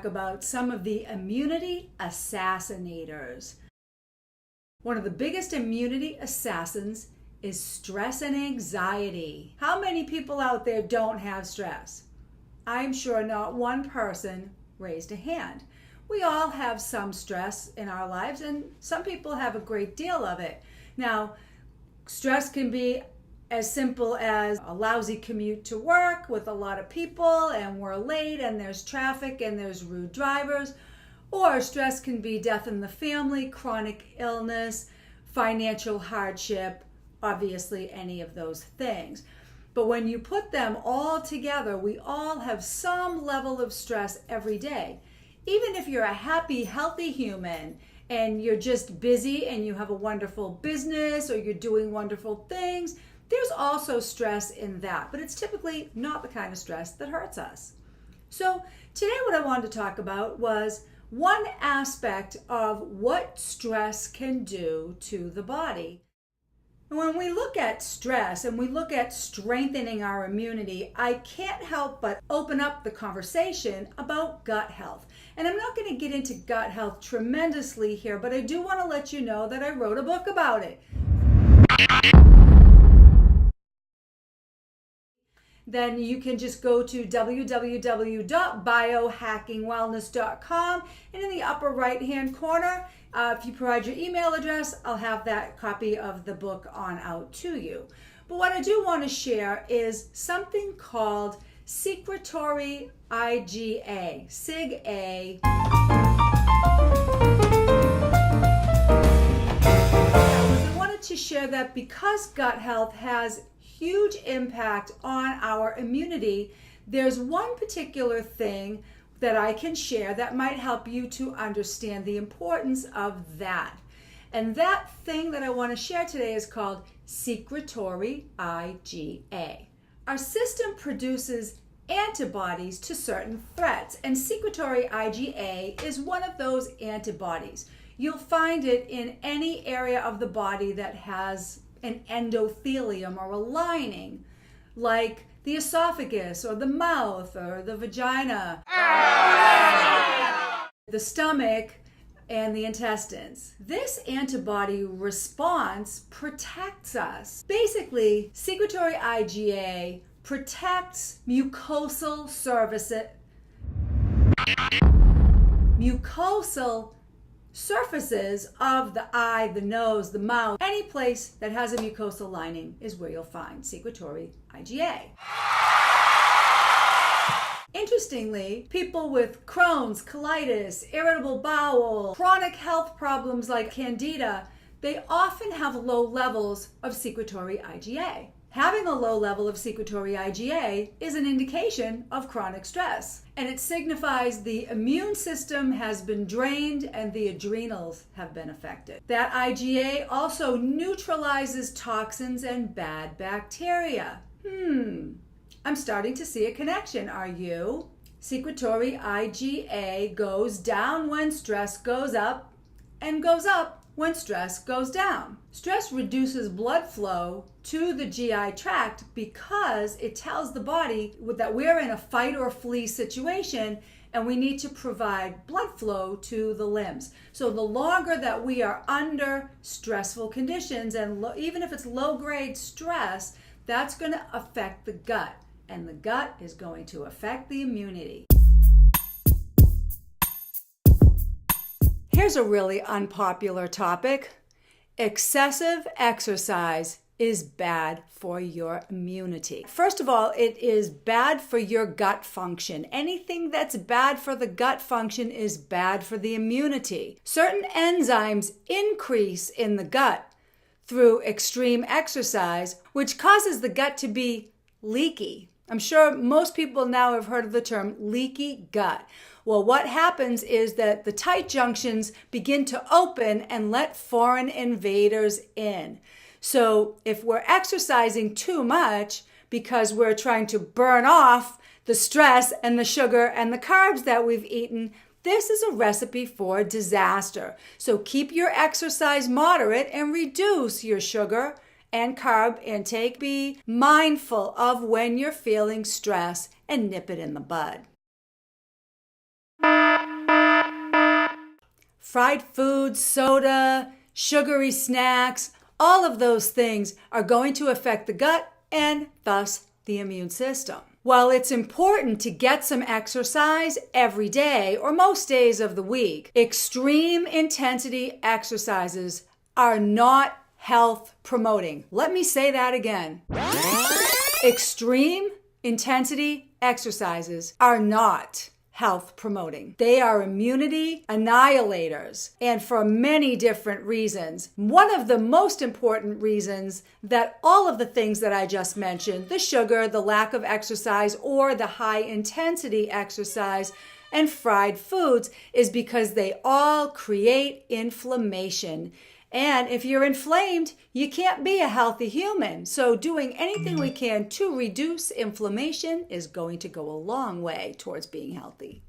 talk about some of the immunity assassinators. One of the biggest immunity assassins is stress and anxiety. How many people out there don't have stress? I'm sure not one person raised a hand. We all have some stress in our lives, and some people have a great deal of it. Now, stress can be as simple as a lousy commute to work with a lot of people and we're late and there's traffic and there's rude drivers. Or stress can be death in the family, chronic illness, financial hardship, obviously any of those things. But when you put them all together, we all have some level of stress every day. Even if you're a happy, healthy human and you're just busy and you have a wonderful business or you're doing wonderful things, there's also stress in that, but it's typically not the kind of stress that hurts us. So today what I wanted to talk about was one aspect of what stress can do to the body. And when we look at stress and we look at strengthening our immunity, I can't help but open up the conversation about gut health. And I'm not going to get into gut health tremendously here, but I do want to let you know that I wrote a book about it. Then you can just go to www.biohackingwellness.com, and in the upper right hand corner, if you provide your email address, I'll have that copy of the book on out to you. But what I do want to share is something called secretory IgA, SIG-A. I wanted to share that because gut health has huge impact on our immunity, there's one particular thing that I can share that might help you to understand the importance of that. And that thing that I want to share today is called secretory IgA. Our system produces antibodies to certain threats, and secretory IgA is one of those antibodies. You'll find it in any area of the body that has an endothelium or a lining, like the esophagus or the mouth or the vagina, the stomach, and the intestines. This antibody response protects us. Basically, secretory IgA protects mucosal surfaces of the eye, the nose, the mouth. Any place that has a mucosal lining is where you'll find secretory IgA. Interestingly, people with Crohn's, colitis, irritable bowel, chronic health problems like candida, they often have low levels of secretory IgA. Having a low level of secretory IgA is an indication of chronic stress, and it signifies the immune system has been drained and the adrenals have been affected. That IgA also neutralizes toxins and bad bacteria. I'm starting to see a connection, are you? Secretory IgA goes down when stress goes up and goes up when stress goes down. Stress reduces blood flow to the GI tract because it tells the body that we're in a fight or flee situation and we need to provide blood flow to the limbs. So the longer that we are under stressful conditions, and even if it's low-grade stress, that's going to affect the gut, and the gut is going to affect the immunity. Here's a really unpopular topic. Excessive exercise is bad for your immunity. First of all, it is bad for your gut function. Anything that's bad for the gut function is bad for the immunity. Certain enzymes increase in the gut through extreme exercise, which causes the gut to be leaky. I'm sure most people now have heard of the term leaky gut. Well, what happens is that the tight junctions begin to open and let foreign invaders in. So if we're exercising too much because we're trying to burn off the stress and the sugar and the carbs that we've eaten, this is a recipe for disaster. So keep your exercise moderate and reduce your sugar and carb intake. Be mindful of when you're feeling stress and nip it in the bud. fried foods, soda, sugary snacks, all of those things are going to affect the gut and thus the immune system. While it's important to get some exercise every day or most days of the week, extreme intensity exercises are not health promoting. Let me say that again. Extreme intensity exercises are not health promoting. They are immunity annihilators, and for many different reasons. One of the most important reasons that all of the things that I just mentioned, the sugar, the lack of exercise, or the high intensity exercise and fried foods, is because they all create inflammation. And if you're inflamed, you can't be a healthy human. So doing anything we can to reduce inflammation is going to go a long way towards being healthy.